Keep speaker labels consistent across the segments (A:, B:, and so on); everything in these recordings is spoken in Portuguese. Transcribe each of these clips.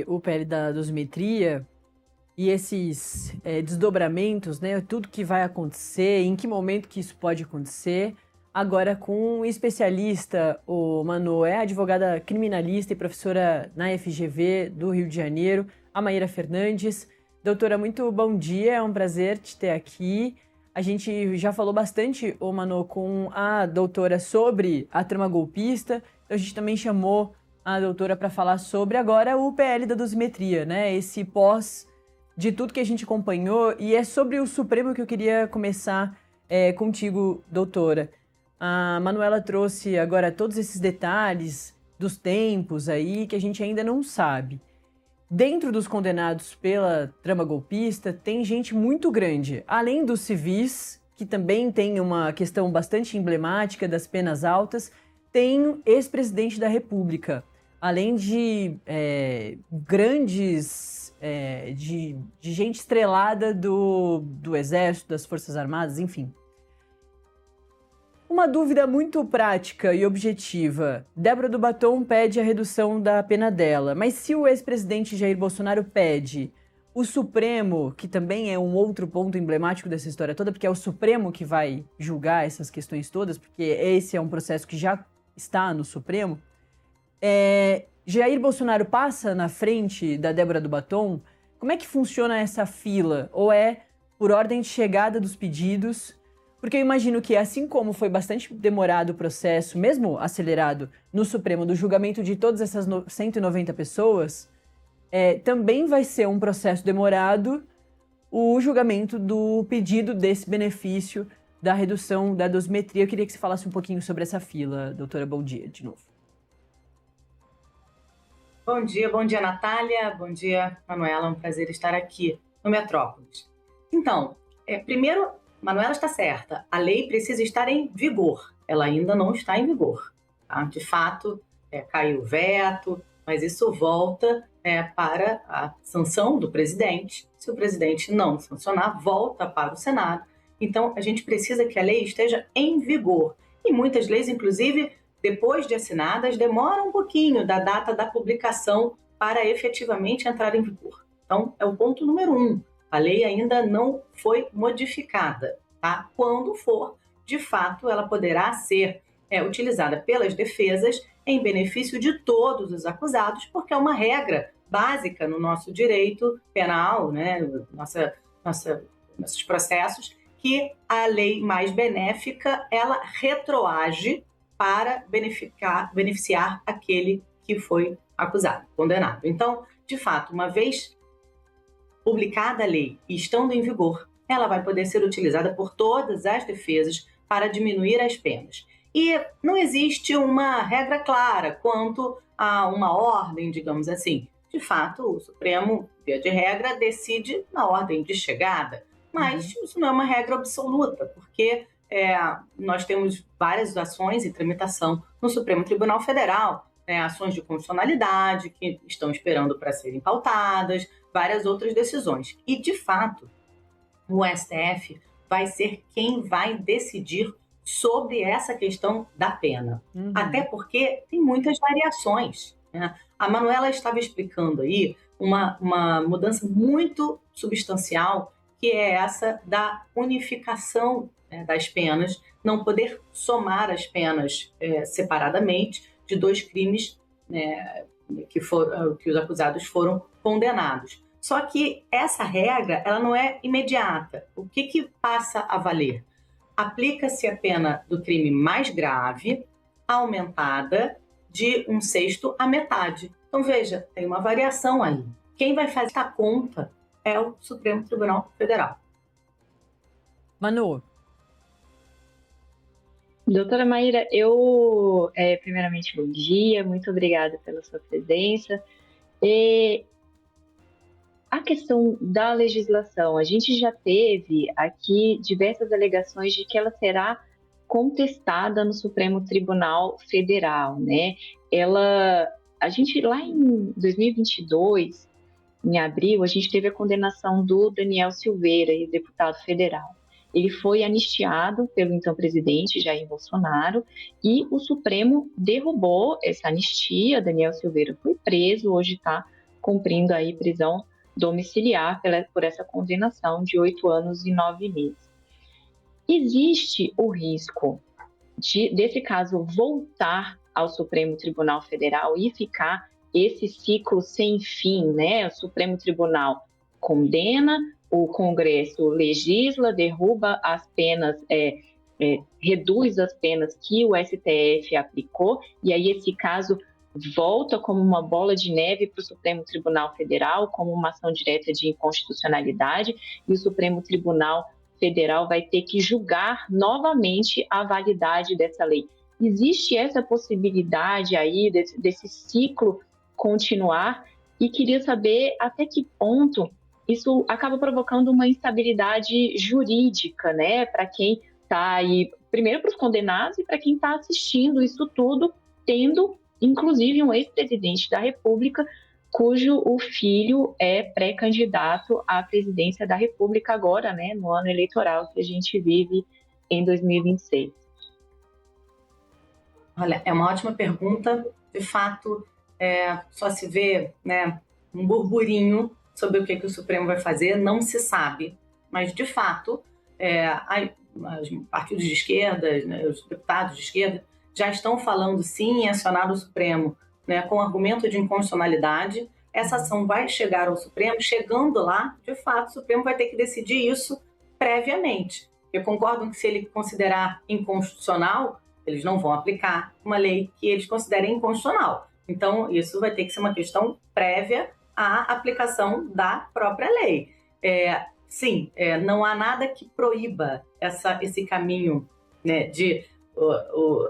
A: o PL da dosimetria e esses desdobramentos, né? Tudo que vai acontecer, em que momento que isso pode acontecer. Agora com um especialista, o Manu é advogada criminalista e professora na FGV do Rio de Janeiro, a Maíra Fernandes. Doutora, muito bom dia, é um prazer te ter aqui. A gente já falou bastante, ô Manu, com a doutora sobre a trama golpista, então a gente também chamou a doutora para falar sobre agora o PL da dosimetria, né? Esse pós de tudo que a gente acompanhou, e é sobre o Supremo que eu queria começar contigo, doutora. A Manuela trouxe agora todos esses detalhes dos tempos aí que a gente ainda não sabe. Dentro dos condenados pela trama golpista, tem gente muito grande. Além dos civis, que também tem uma questão bastante emblemática das penas altas, tem ex-presidente da República. Além de grandes... de gente estrelada do Exército, das Forças Armadas, enfim. Uma dúvida muito prática e objetiva. Débora do Batom pede a redução da pena dela, mas se o ex-presidente Jair Bolsonaro pede, o Supremo, que também é um outro ponto emblemático dessa história toda, porque é o Supremo que vai julgar essas questões todas, porque esse é um processo que já está no Supremo, Jair Bolsonaro passa na frente da Débora do Batom? Como é que funciona essa fila? Ou é por ordem de chegada dos pedidos? Porque eu imagino que, assim como foi bastante demorado o processo, mesmo acelerado, no Supremo, do julgamento de todas essas 190 pessoas, também vai ser um processo demorado o julgamento do pedido desse benefício da redução da dosimetria. Eu queria que você falasse um pouquinho sobre essa fila, doutora. Bom dia, de novo.
B: Bom dia, Natália. Bom dia, Manuela. É um prazer estar aqui no Metrópolis. Então, primeiro, Manuela está certa. A lei precisa estar em vigor. Ela ainda não está em vigor. Tá? De fato, caiu o veto, mas isso volta para a sanção do presidente. Se o presidente não sancionar, volta para o Senado. Então, a gente precisa que a lei esteja em vigor. E muitas leis, inclusive, depois de assinadas, demoram um pouquinho da data da publicação para efetivamente entrar em vigor. Então, é o ponto número 1. A lei ainda não foi modificada, tá? Quando for, de fato, ela poderá ser utilizada pelas defesas em benefício de todos os acusados, porque é uma regra básica no nosso direito penal, né? Nossos processos, que a lei mais benéfica, ela retroage para beneficiar aquele que foi acusado, condenado. Então, de fato, uma vez publicada a lei e estando em vigor, ela vai poder ser utilizada por todas as defesas para diminuir as penas. E não existe uma regra clara quanto a uma ordem, digamos assim. De fato, o Supremo, via de regra, decide na ordem de chegada, mas isso não é uma regra absoluta, porque nós temos várias ações em tramitação no Supremo Tribunal Federal, ações de constitucionalidade que estão esperando para serem pautadas, várias outras decisões. E, de fato, o STF vai ser quem vai decidir sobre essa questão da pena. Até porque tem muitas variações, né? A Manuela estava explicando aí uma mudança muito substancial, que é essa da unificação das penas, não poder somar as penas separadamente de dois crimes que os acusados foram condenados. Só que essa regra ela não é imediata. O que passa a valer? Aplica-se a pena do crime mais grave, aumentada de 1/6 à metade. Então, veja, tem uma variação aí. Quem vai fazer a conta é o Supremo Tribunal Federal.
A: Manu.
C: Doutora Maíra, primeiramente, bom dia, muito obrigada pela sua presença. A questão da legislação, a gente já teve aqui diversas alegações de que ela será contestada no Supremo Tribunal Federal, né? A gente lá em 2022, em abril, a gente teve a condenação do Daniel Silveira, deputado federal. Ele foi anistiado pelo então presidente Jair Bolsonaro e o Supremo derrubou essa anistia. Daniel Silveira foi preso, hoje está cumprindo aí prisão domiciliar por essa condenação de 8 anos e 9 meses. Existe o risco desse caso voltar ao Supremo Tribunal Federal e ficar esse ciclo sem fim, né? O Supremo Tribunal condena, o Congresso legisla, derruba as penas, reduz as penas que o STF aplicou, e aí esse caso volta como uma bola de neve para o Supremo Tribunal Federal, como uma ação direta de inconstitucionalidade, e o Supremo Tribunal Federal vai ter que julgar novamente a validade dessa lei. Existe essa possibilidade aí desse ciclo continuar, e queria saber até que ponto isso acaba provocando uma instabilidade jurídica, né, para quem está aí, primeiro para os condenados e para quem está assistindo isso tudo, tendo inclusive um ex-presidente da República cujo o filho é pré-candidato à presidência da República agora, né, no ano eleitoral que a gente vive em 2026.
B: Olha, é uma ótima pergunta. De fato, só se vê, né, um burburinho sobre o que o Supremo vai fazer, não se sabe. Mas, de fato, os partidos de esquerda, né, os deputados de esquerda, já estão falando sim em acionar o Supremo, né, com argumento de inconstitucionalidade. Essa ação vai chegar ao Supremo, chegando lá, de fato, o Supremo vai ter que decidir isso previamente. Eu concordo que se ele considerar inconstitucional, eles não vão aplicar uma lei que eles considerem inconstitucional. Então, isso vai ter que ser uma questão prévia à aplicação da própria lei. Sim, não há nada que proíba esse caminho, né, de o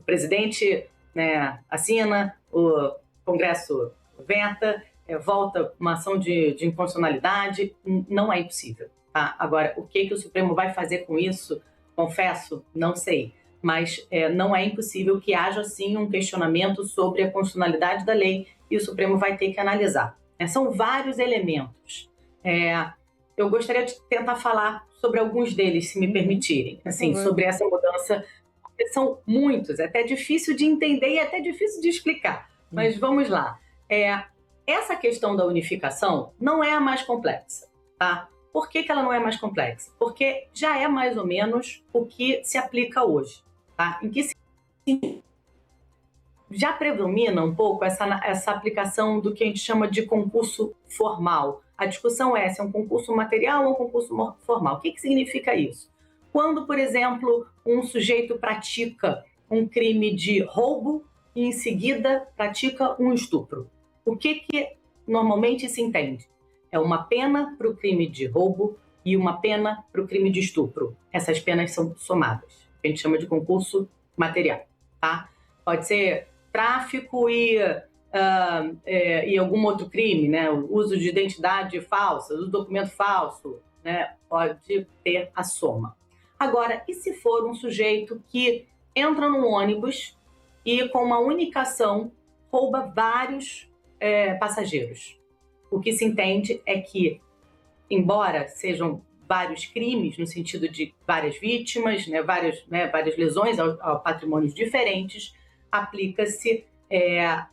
B: presidente, né, assina, o Congresso veta, volta uma ação de inconstitucionalidade. Não é impossível. Tá? Agora, o que o Supremo vai fazer com isso, confesso, não sei. Mas não é impossível que haja, sim, um questionamento sobre a constitucionalidade da lei e o Supremo vai ter que analisar. São vários elementos. Eu gostaria de tentar falar sobre alguns deles, se me permitirem, assim, sobre essa mudança. São muitos, é até difícil de entender e até difícil de explicar. Mas vamos lá. Essa questão da unificação não é a mais complexa, tá? Por que ela não é mais complexa? Porque já é mais ou menos o que se aplica hoje. Tá? Em que já predomina um pouco essa aplicação do que a gente chama de concurso formal. A discussão é se é um concurso material ou um concurso formal. O que significa isso? Quando, por exemplo, um sujeito pratica um crime de roubo e em seguida pratica um estupro. O que normalmente se entende? É uma pena para o crime de roubo e uma pena para o crime de estupro. Essas penas são somadas. A gente chama de concurso material, tá? Pode ser tráfico e algum outro crime, né? O uso de identidade falsa, o documento falso, né? Pode ter a soma. Agora, e se for um sujeito que entra num ônibus e com uma única ação rouba vários passageiros? O que se entende é que, embora sejam vários crimes, no sentido de várias vítimas, né, várias lesões a patrimônios diferentes, aplica-se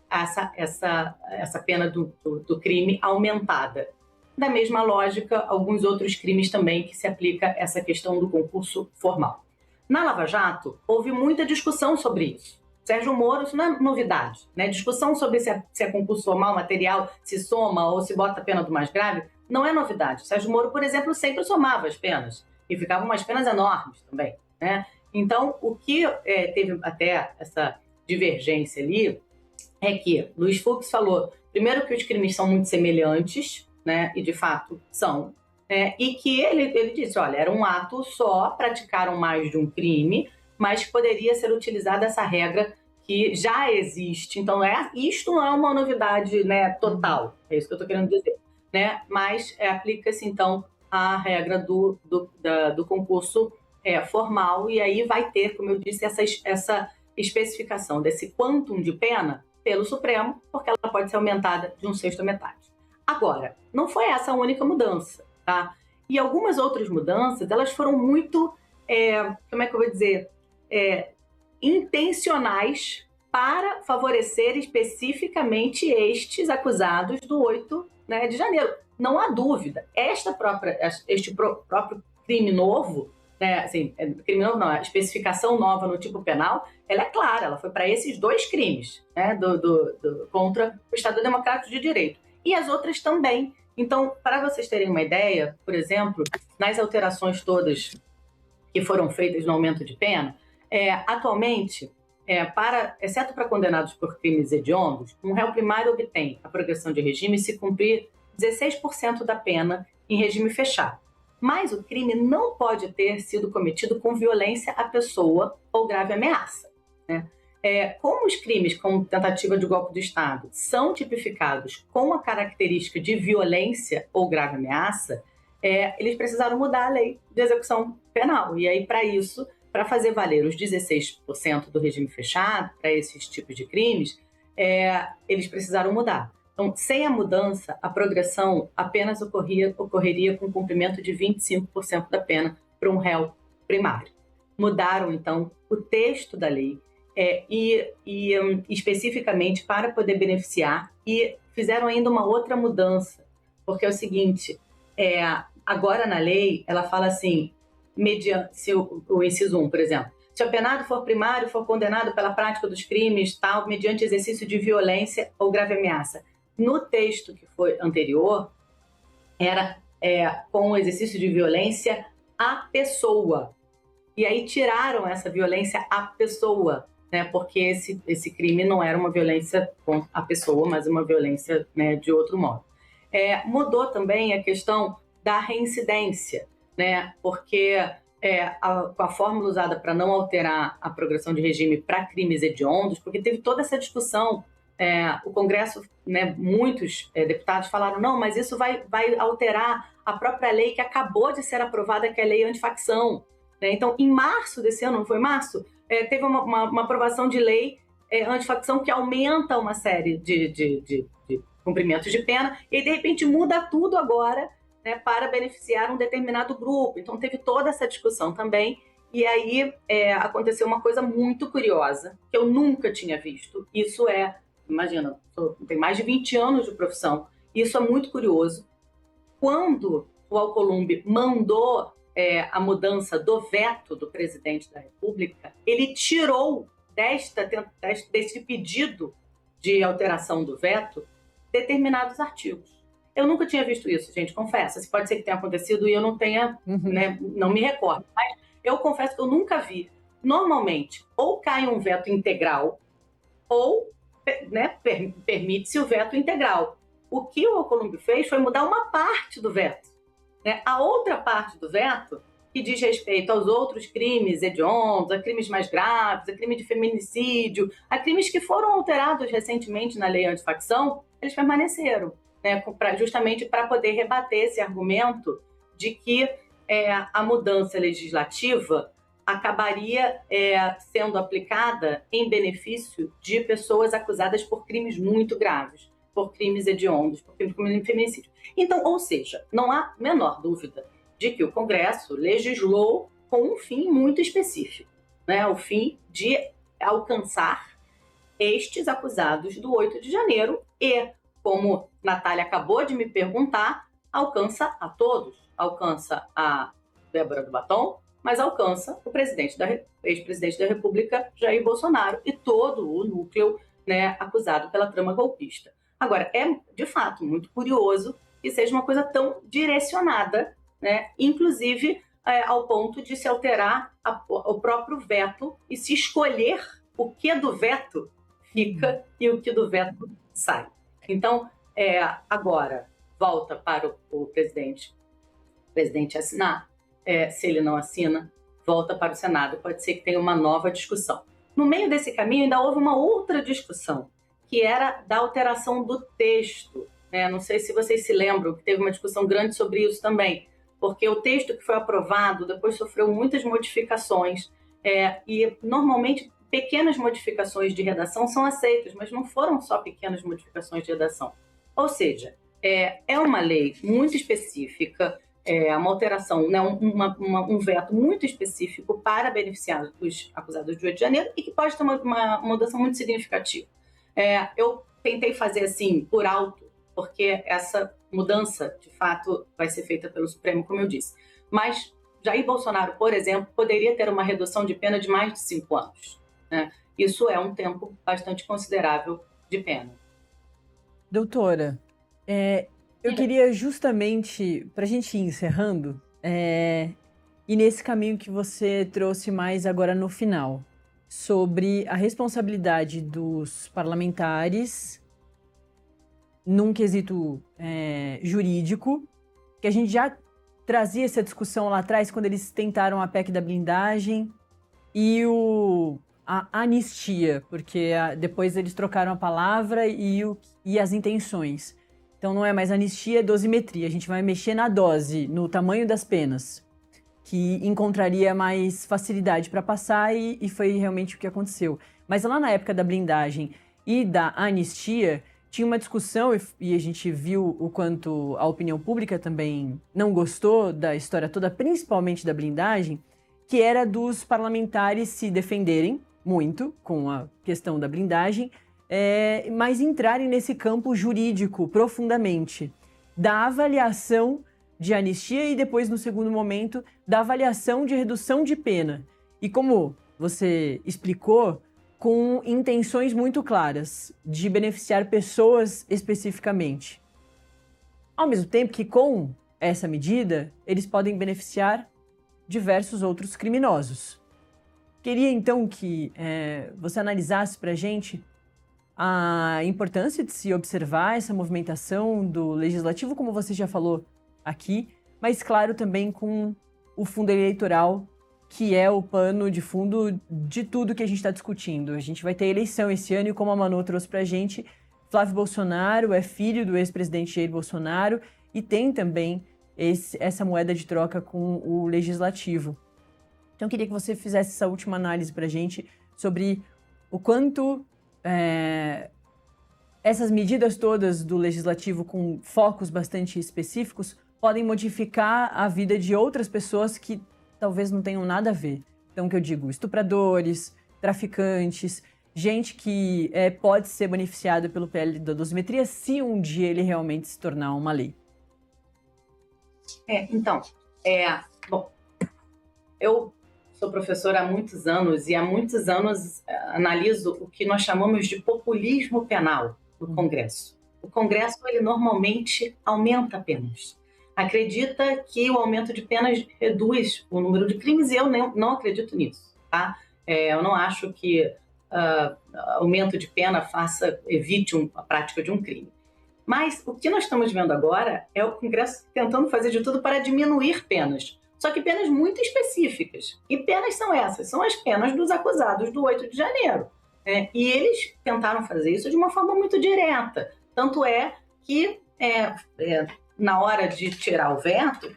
B: essa pena do crime aumentada. Da mesma lógica, alguns outros crimes também que se aplica essa questão do concurso formal. Na Lava Jato, houve muita discussão sobre isso. Sérgio Moro, isso não é novidade, né? Discussão sobre se é concurso formal, material, se soma ou se bota a pena do mais grave, não é novidade. Sérgio Moro, por exemplo, sempre somava as penas e ficavam umas penas enormes também, né? Então, o que teve até essa divergência ali é que Luiz Fux falou, primeiro, que os crimes são muito semelhantes, né? E de fato são, e que ele disse, olha, era um ato só, praticaram mais de um crime, mas que poderia ser utilizada essa regra que já existe. Então, isto não é uma novidade, né, total, é isso que eu estou querendo dizer, né? Mas aplica-se, então, a regra do concurso formal, e aí vai ter, como eu disse, essa especificação desse quantum de pena pelo Supremo, porque ela pode ser aumentada de 1/6 à metade. Agora, não foi essa a única mudança, tá? E algumas outras mudanças, elas foram muito, como é que eu vou dizer, intencionais para favorecer especificamente estes acusados do 8, né, de janeiro. Não há dúvida. Este próprio crime novo, né, assim, crime novo não, a especificação nova no tipo penal, ela é clara, ela foi para esses 2 crimes, né, contra o Estado Democrático de Direito. E as outras também. Então, para vocês terem uma ideia, por exemplo, nas alterações todas que foram feitas no aumento de pena, atualmente, exceto para condenados por crimes hediondos, um réu primário obtém a progressão de regime se cumprir 16% da pena em regime fechado. Mas o crime não pode ter sido cometido com violência à pessoa ou grave ameaça, né? Como os crimes com tentativa de golpe do Estado são tipificados com a característica de violência ou grave ameaça, eles precisaram mudar a lei de execução penal. E aí, para isso, para fazer valer os 16% do regime fechado para esses tipos de crimes, eles precisaram mudar. Então, sem a mudança, a progressão apenas ocorreria com cumprimento de 25% da pena para um réu primário. Mudaram, então, o texto da lei especificamente para poder beneficiar, e fizeram ainda uma outra mudança, porque é o seguinte, agora na lei, ela fala assim, se o inciso 1, por exemplo, se o penado for primário, for condenado pela prática dos crimes, tal, mediante exercício de violência ou grave ameaça. No texto que foi anterior, era com o exercício de violência à pessoa. E aí tiraram essa violência à pessoa, né? Porque esse crime não era uma violência com a pessoa, mas uma violência, né, de outro modo. Mudou também a questão da reincidência, né? Porque com a fórmula usada para não alterar a progressão de regime para crimes hediondos, porque teve toda essa discussão. O Congresso, né, muitos deputados falaram, não, mas isso vai alterar a própria lei que acabou de ser aprovada, que é a lei antifacção. Né? Então, em março desse ano, não foi março? Teve uma aprovação de lei antifacção que aumenta uma série de cumprimentos de pena, e de repente muda tudo agora, né, para beneficiar um determinado grupo. Então, teve toda essa discussão também. E aí aconteceu uma coisa muito curiosa, que eu nunca tinha visto. Isso imagina, tem mais de 20 anos de profissão. Isso é muito curioso. Quando o Alcolumbre mandou a mudança do veto do presidente da República, ele tirou desse pedido de alteração do veto determinados artigos. Eu nunca tinha visto isso, gente, confesso. Pode ser que tenha acontecido e eu não tenha, né, não me recordo. Mas eu confesso que eu nunca vi. Normalmente, ou cai um veto integral, ou, né, permite-se o veto integral. O que o Alcolumbre fez foi mudar uma parte do veto, né? A outra parte do veto, que diz respeito aos outros crimes hediondos, a crimes mais graves, a crime de feminicídio, a crimes que foram alterados recentemente na lei antifacção, eles permaneceram, né? Justamente para poder rebater esse argumento de que a mudança legislativa acabaria sendo aplicada em benefício de pessoas acusadas por crimes muito graves, por crimes hediondos, por crimes de feminicídio. Então, ou seja, não há menor dúvida de que o Congresso legislou com um fim muito específico, né? O fim de alcançar estes acusados do 8 de janeiro e, como Natália acabou de me perguntar, alcança a todos. Alcança a Débora do Batom, mas alcança o ex-presidente da República, Jair Bolsonaro, e todo o núcleo, né, acusado pela trama golpista. Agora, é, de fato, muito curioso que seja uma coisa tão direcionada, né, inclusive ao ponto de se alterar o próprio veto e se escolher o que do veto fica e o que do veto sai. Então, agora, volta para o presidente assinar. Se ele não assina, volta para o Senado. Pode ser que tenha uma nova discussão. No meio desse caminho, ainda houve uma outra discussão, que era da alteração do texto. Não sei se vocês se lembram, que teve uma discussão grande sobre isso também, porque o texto que foi aprovado depois sofreu muitas modificações, e normalmente pequenas modificações de redação são aceitas, mas não foram só pequenas modificações de redação. Ou seja, é uma lei muito específica, uma alteração, né, um veto muito específico para beneficiar os acusados de 8 de janeiro e que pode ter uma mudança muito significativa. Eu tentei fazer assim, por alto, porque essa mudança, de fato, vai ser feita pelo Supremo, como eu disse. Mas Jair Bolsonaro, por exemplo, poderia ter uma redução de pena de mais de 5 anos. Né? Isso é um tempo bastante considerável de pena.
A: Doutora, eu queria justamente, para a gente ir encerrando, e nesse caminho que você trouxe mais agora no final, sobre a responsabilidade dos parlamentares num quesito jurídico, que a gente já trazia essa discussão lá atrás, quando eles tentaram a PEC da blindagem e a anistia, porque depois eles trocaram a palavra e as intenções. Então não é mais anistia, é dosimetria. A gente vai mexer na dose, no tamanho das penas, que encontraria mais facilidade para passar e foi realmente o que aconteceu. Mas lá na época da blindagem e da anistia, tinha uma discussão e a gente viu o quanto a opinião pública também não gostou da história toda, principalmente da blindagem, que era dos parlamentares se defenderem muito com a questão da blindagem, mas entrarem nesse campo jurídico profundamente, da avaliação de anistia e depois, no segundo momento, da avaliação de redução de pena. E como você explicou, com intenções muito claras de beneficiar pessoas especificamente. Ao mesmo tempo que, com essa medida, eles podem beneficiar diversos outros criminosos. Queria, então, que você analisasse para a gente a importância de se observar essa movimentação do Legislativo, como você já falou aqui, mas, claro, também com o fundo eleitoral, que é o pano de fundo de tudo que a gente está discutindo. A gente vai ter eleição esse ano e, como a Manu trouxe para a gente, Flávio Bolsonaro é filho do ex-presidente Jair Bolsonaro e tem também essa moeda de troca com o Legislativo. Então, eu queria que você fizesse essa última análise para a gente sobre o quanto essas medidas todas do Legislativo com focos bastante específicos podem modificar a vida de outras pessoas que talvez não tenham nada a ver. Então, que eu digo, estupradores, traficantes, gente que pode ser beneficiada pelo PL da dosimetria se um dia ele realmente se tornar uma lei.
B: Bom, eu sou professora há muitos anos e há muitos anos analiso o que nós chamamos de populismo penal no Congresso. O Congresso, ele normalmente aumenta penas. Acredita que o aumento de penas reduz o número de crimes e eu não acredito nisso, tá? Eu não acho que aumento de pena evite a prática de um crime. Mas o que nós estamos vendo agora é o Congresso tentando fazer de tudo para diminuir penas, só que penas muito específicas. E penas são essas, são as penas dos acusados do 8 de janeiro. E eles tentaram fazer isso de uma forma muito direta, tanto é que na hora de tirar o veto,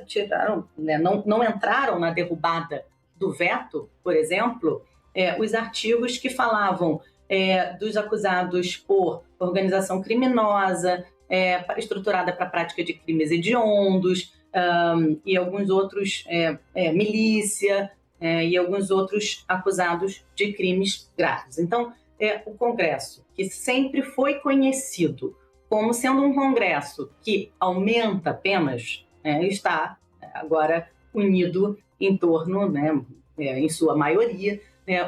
B: tiraram, né, não entraram na derrubada do veto, por exemplo, os artigos que falavam dos acusados por organização criminosa, estruturada para a prática de crimes hediondos, e alguns outros, milícia, e alguns outros acusados de crimes graves. Então, o Congresso, que sempre foi conhecido como sendo um Congresso que aumenta penas, está agora unido em torno, em sua maioria,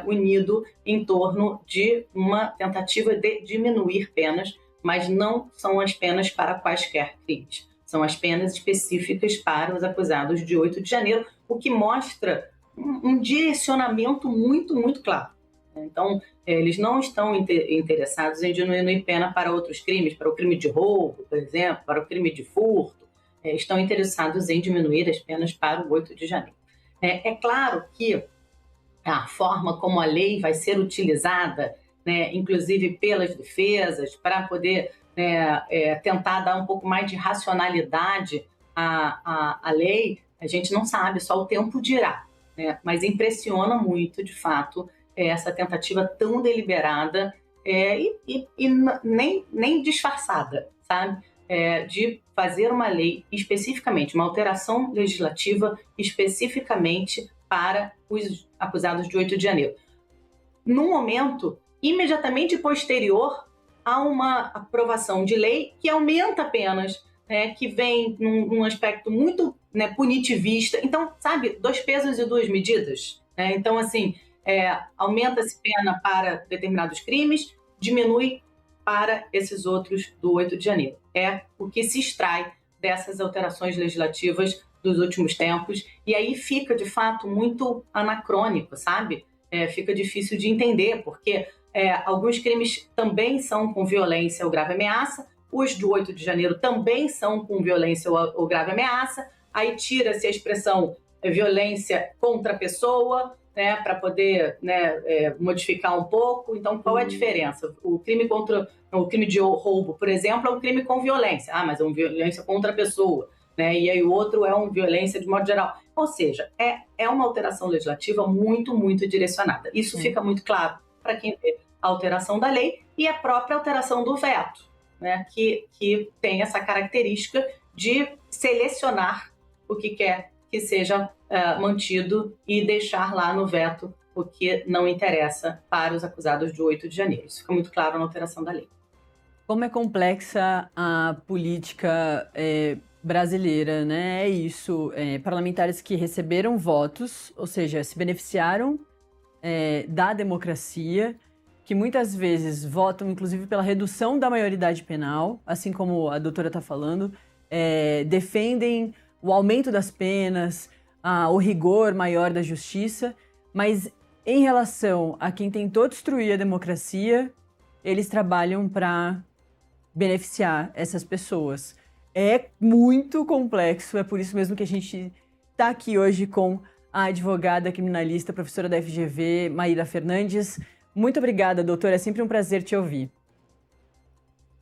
B: unido em torno de uma tentativa de diminuir penas, mas não são as penas para quaisquer crimes. São as penas específicas para os acusados de 8 de janeiro, o que mostra um direcionamento muito, muito claro. Então, eles não estão interessados em diminuir pena para outros crimes, para o crime de roubo, por exemplo, para o crime de furto. Estão interessados em diminuir as penas para o 8 de janeiro. É claro que a forma como a lei vai ser utilizada, inclusive pelas defesas, para poder tentar dar um pouco mais de racionalidade à lei, a gente não sabe, só o tempo dirá. Mas impressiona muito, de fato, essa tentativa tão deliberada e nem disfarçada, sabe? de fazer uma lei especificamente, uma alteração legislativa especificamente para os acusados de 8 de janeiro. Num momento imediatamente posterior a uma aprovação de lei que aumenta penas, que vem num aspecto muito punitivista. Então, sabe, 2 pesos e 2 medidas. Então, assim, aumenta-se pena para determinados crimes, diminui para esses outros do 8 de janeiro. É o que se extrai dessas alterações legislativas dos últimos tempos, e aí fica, de fato, muito anacrônico, sabe? Fica difícil de entender, porque alguns crimes também são com violência ou grave ameaça, os do 8 de janeiro também são com violência ou grave ameaça, aí tira-se a expressão violência contra a pessoa, para poder modificar um pouco. Então, qual é a diferença? O crime de roubo, por exemplo, é um crime com violência. Mas é uma violência contra a pessoa, e aí o outro é uma violência de modo geral. Ou seja, é uma alteração legislativa muito, muito direcionada. Isso fica muito claro para quem vê a alteração da lei e a própria alteração do veto, que tem essa característica de selecionar o que quer que seja mantido e deixar lá no veto o que não interessa para os acusados de 8 de janeiro. Isso fica muito claro na alteração da lei.
A: Como é complexa a política brasileira, né? É isso. Parlamentares que receberam votos, ou seja, se beneficiaram da democracia, que muitas vezes votam, inclusive, pela redução da maioridade penal, assim como a doutora está falando, defendem o aumento das penas, o rigor maior da justiça, mas em relação a quem tentou destruir a democracia, eles trabalham para beneficiar essas pessoas. É muito complexo, é por isso mesmo que a gente está aqui hoje com a advogada criminalista, professora da FGV, Maíra Fernandes. Muito obrigada, doutora, é sempre um prazer te ouvir.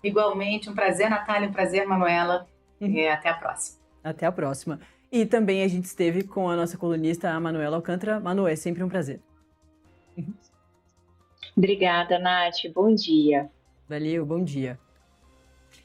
B: Igualmente, um prazer, Natália, um prazer, Manuela, e até a próxima.
A: Até a próxima. E também a gente esteve com a nossa colunista, a Manuela Alcântara. Manu, é sempre um prazer.
C: Obrigada, Nath. Bom dia.
A: Valeu, bom dia.